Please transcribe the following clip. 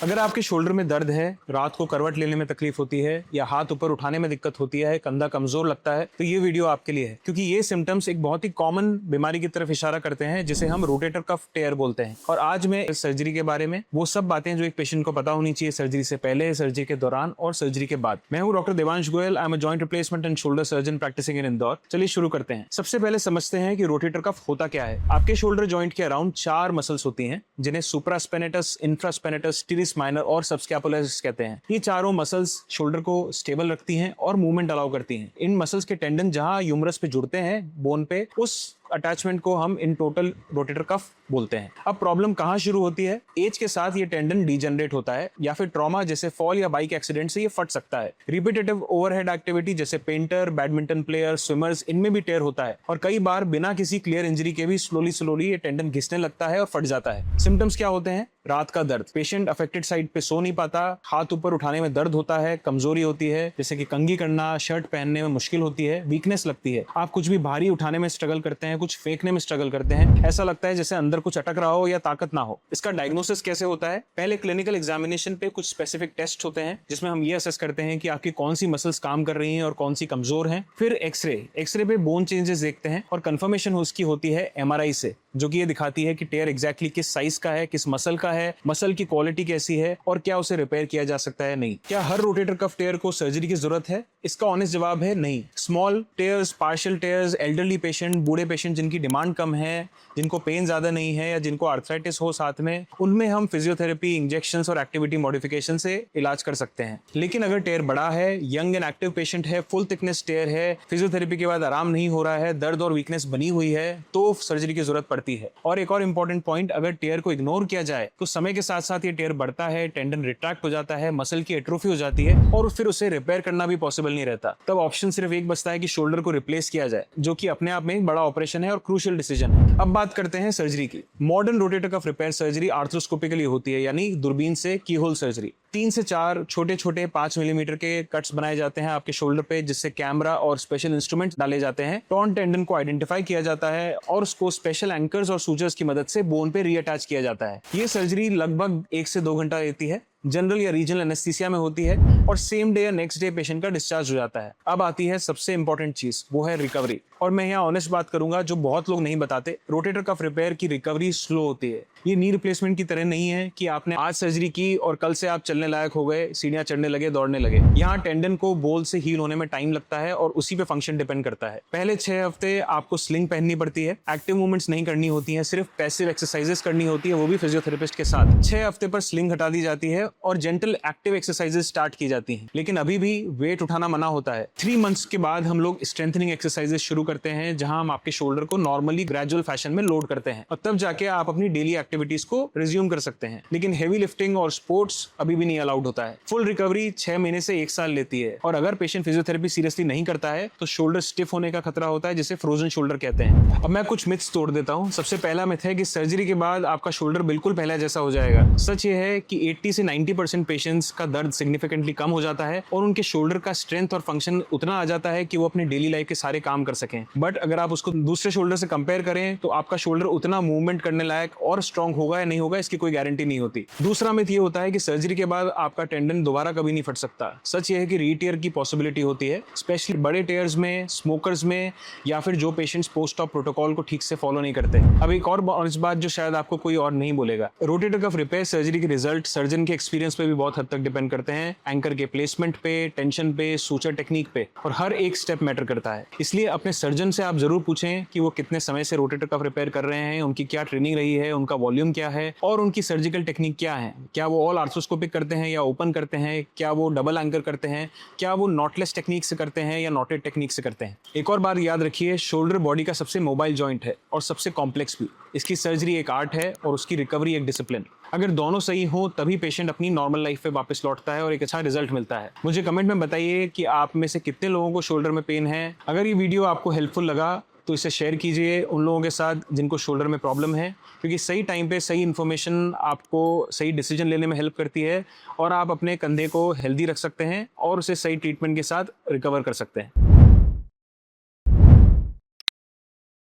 अगर आपके शोल्डर में दर्द है, रात को करवट लेने में तकलीफ होती है या हाथ ऊपर उठाने में दिक्कत होती है, कंधा कमजोर लगता है, तो ये वीडियो आपके लिए है, क्योंकि ये सिम्टम्स एक बहुत ही कॉमन बीमारी की तरफ इशारा करते हैं जिसे हम रोटेटर कफ टेयर बोलते हैं। और आज मैं सर्जरी के बारे में वो सब बातें जो एक पेशेंट को पता होनी चाहिए सर्जरी से पहले, सर्जरी के दौरान और सर्जरी के बाद। मैं हूँ doctor Devansh Goyal. I am a joint replacement and shoulder surgeon practising in Indore. चलिए शुरू करते हैं। सबसे पहले समझते हैं कि रोटेटर कफ होता क्या है। आपके शोल्डर जॉइंट के अराउंड 4 मसल्स होती हैं जिन्हें सुप्रास्पेनेटस, इंफ्रास्पेनेटस, टिरिस माइनर और सबस्कैपुलरिस कहते हैं। ये चारों मसल्स शोल्डर को स्टेबल रखती हैं और मूवमेंट अलाउ करती हैं। इन मसल्स के टेंडन जहां ह्यूमरस पे जुड़ते हैं बोन पे, उस अटैचमेंट को हम इन टोटल रोटेटर कफ बोलते हैं। अब प्रॉब्लम कहां शुरू होती है? एज के साथ ये टेंडन डीजनरेट होता है या फिर ट्रॉमा जैसे फॉल या बाइक एक्सीडेंट से ये फट सकता है। रिपीटेटिव ओवरहेड एक्टिविटी जैसे पेंटर, बैडमिंटन प्लेयर, स्विमर्स, इनमें भी टेयर होता है और कई बार बिना किसी क्लियर इंजरी के भी स्लोली ये टेंडन घिसने लगता है और फट जाता है। सिम्टम्स क्या होते हैं? रात का दर्द, पेशेंट अफेक्टेड साइड पे सो नहीं पाता, हाथ ऊपर उठाने में दर्द होता है, कमजोरी होती है जैसे कि कंघी करना, शर्ट पहनने में मुश्किल होती है, वीकनेस लगती है, आप कुछ भी भारी उठाने में स्ट्रगल करते हैं, कुछ फेंकने में स्ट्रगल करते हैं, ऐसा लगता है जैसे अंदर कुछ अटक रहा हो या ताकत ना हो। इसका डायग्नोसिस कैसे होता है? पहले क्लिनिकल एग्जामिनेशन पे कुछ स्पेसिफिक टेस्ट होते हैं जिसमें हम ये असेस करते हैं कि आपकी कौन सी मसल्स काम कर रही हैं और कौन सी कमजोर हैं। फिर एक्सरे पे बोन चेंजेस देखते हैं और कंफर्मेशन उसकी होती है एमआरआई से, जो कि ये दिखाती है कि टेयर एग्जैक्टली किस साइज का है, किस मसल का है, मसल की क्वालिटी कैसी है और क्या उसे रिपेयर किया जा सकता है नहीं। क्या हर रोटेटर कफ टेयर को सर्जरी की जरूरत है? इसका ऑनेस्ट जवाब है नहीं। Small tears, partial tears, elderly patient, बूढ़े पेशेंट जिनकी डिमांड कम है, जिनको पेन ज्यादा नहीं है या जिनको आर्थराइटिस हो साथ में, उनमें हम फिजियोथेरेपी, इंजेक्शंस और एक्टिविटी मॉडिफिकेशन से इलाज कर सकते हैं। लेकिन अगर टेयर बड़ा है, यंग एंड एक्टिव पेशेंट है, फुल थिकनेस टेयर है, फिजियोथेरेपी के बाद आराम नहीं हो रहा है, दर्द और वीकनेस बनी हुई है, तो सर्जरी की जरूरत पड़ती है। और एक और इंपॉर्टेंट पॉइंट, अगर टेयर को इग्नोर किया जाए तो समय के साथ साथ ये टेयर बढ़ता है, टेंडन रिट्रैक्ट हो जाता है, मसल की एट्रोफी हो जाती है और फिर उसे रिपेयर करना भी पॉसिबल नहीं रहता। तब ऑप्शन सिर्फ एक बचता है कि शोल्डर को रिप्लेस किया जाए, जो कि अपने आप में एक बड़ा ऑपरेशन है और क्रूशियल डिसीजन है। अब बात करते हैं सर्जरी की। Modern rotator cuff repair surgery arthroscopically होती है, यानी दूरबीन से कीहोल सर्जरी। 3 से 4 छोटे 5 मिलीमीटर के कट्स बनाए जाते हैं आपके शोल्डर पे, जिससे कैमरा और स्पेशल इंस्ट्रूमेंट डाले जाते हैं। टॉर्न टेंडन को आइडेंटिफाई किया जाता है और उसको स्पेशल एंकर्स और सूचर्स की मदद से बोन पे रीअटैच किया जाता है। ये सर्जरी लगभग 1 से 2 घंटा लेती है, जनरल या रीजनल एनेस्थीसिया में होती है और सेम डे या नेक्स्ट डे पेशेंट का डिस्चार्ज हो जाता है। अब आती है सबसे इंपॉर्टेंट चीज, वो है रिकवरी। और मैं यहाँ ऑनेस्ट बात करूंगा जो बहुत लोग नहीं बताते, रोटेटर कफ रिपेयर की रिकवरी स्लो होती है। ये नी रिप्लेसमेंट की तरह नहीं है कि आपने आज सर्जरी की और कल से आप चलने लायक हो गए, सीढ़ियां चढ़ने लगे, दौड़ने लगे। यहाँ टेंडन को बोल से हील होने में टाइम लगता है और उसी पे फंक्शन डिपेंड करता है। पहले 6 हफ्ते आपको स्लिंग पहननी पड़ती है, एक्टिव मूवमेंट्स नहीं करनी होती है, सिर्फ पैसिव एक्सरसाइजेस करनी होती है, वो भी फिजियोथेरेपिस्ट के साथ। 6 हफ्ते पर स्लिंग हटा दी जाती है और जेंटल एक्टिव एक्सरसाइजेस स्टार्ट की जाती हैं, लेकिन अभी भी वेट उठाना मना होता है। 3 मंथ्स के बाद हम लोग स्ट्रेंथनिंग एक्सरसाइजेस शुरू करते हैं, जहां हम आपके शोल्डर को नॉर्मली ग्रेजुअल फैशन में लोड करते हैं और तब जाके आप अपनी डेली एक्टिविटीज को रिज्यूम कर सकते हैं। लेकिन हेवी लिफ्टिंग और स्पोर्ट्स अभी भी नहीं अलाउड होता है। फुल रिकवरी 6 महीने से 1 साल लेती है और अगर पेशेंट फिजियोथेरेपी सीरियसली नहीं करता है तो शोल्डर स्टिफ होने का खतरा होता है, जिसे फ्रोजन शोल्डर कहते हैं। अब मैं कुछ मिथ्स तोड़ देता हूँ। सबसे पहला मिथ है कि सर्जरी के बाद आपका शोल्डर बिल्कुल पहले जैसा हो जाएगा। सच ये है कि 80 से 90% पेशेंट्स का दर्द सिग्निफिकेंटली कम हो जाता है और उनके शोल्डर का स्ट्रेंथ और फंक्शन उतना आ जाता है कि वो अपने डेली लाइफ के सारे काम कर सकें। बट अगर आप उसको दूसरे शोल्डर से कंपेयर करें तो आपका शोल्डर उतना मूवमेंट करने लायक और स्ट्रांग होगा या नहीं होगा, इसकी कोई गारंटी नहीं होती। दूसरा मिथ ये होता है कि सर्जरी के बाद आपका टेंडन दोबारा कभी नहीं फट सकता। सच ये है कि रीटेयर की पॉसिबिलिटी होती है, स्पेशली बड़े टेयर्स में, स्मोकर्स में, या फिर जो पेशेंट्स पोस्ट ऑप प्रोटोकॉल को ठीक से फॉलो नहीं करते। अब एक और इस बात जो शायद आपको कोई और नहीं बोलेगा, रोटेटर कफ रिपेयर सर्जरी के रिजल्ट सर्जन के एक्सपीरियंस पे भी बहुत हद तक डिपेंड करते हैं, एंकर के प्लेसमेंट पे, टेंशन पे, सूचर टेक्निक पे, और हर एक स्टेप मैटर करता है। इसलिए अपने सर्जन से आप जरूर पूछें कि वो कितने समय से रोटेटर कफ रिपेयर कर रहे हैं, उनकी क्या ट्रेनिंग रही है, उनका वॉल्यूम क्या है और उनकी सर्जिकल टेक्निक क्या है। क्या वो ऑल आर्थ्रोस्कोपिक करते हैं या ओपन करते हैं, क्या वो डबल एंकर करते हैं, क्या वो नॉटलेस टेक्निक से करते हैं या नॉटेड टेक्निक से करते हैं। एक और बात याद रखिए, शोल्डर बॉडी का सबसे मोबाइल जॉइंट है और सबसे कॉम्प्लेक्स भी। इसकी सर्जरी एक आर्ट है और उसकी रिकवरी एक डिसिप्लिन। अगर दोनों सही हो तभी पेशेंट अपनी नॉर्मल लाइफ पे वापस लौटता है और एक अच्छा रिजल्ट मिलता है। मुझे कमेंट में बताइए कि आप में से कितने लोगों को शोल्डर में पेन है। अगर ये वीडियो आपको हेल्पफुल लगा तो इसे शेयर कीजिए उन लोगों के साथ जिनको शोल्डर में प्रॉब्लम है, क्योंकि सही टाइम पे सही इन्फॉर्मेशन आपको सही डिसीजन लेने में हेल्प करती है और आप अपने कंधे को हेल्दी रख सकते हैं और उसे सही ट्रीटमेंट के साथ रिकवर कर सकते हैं।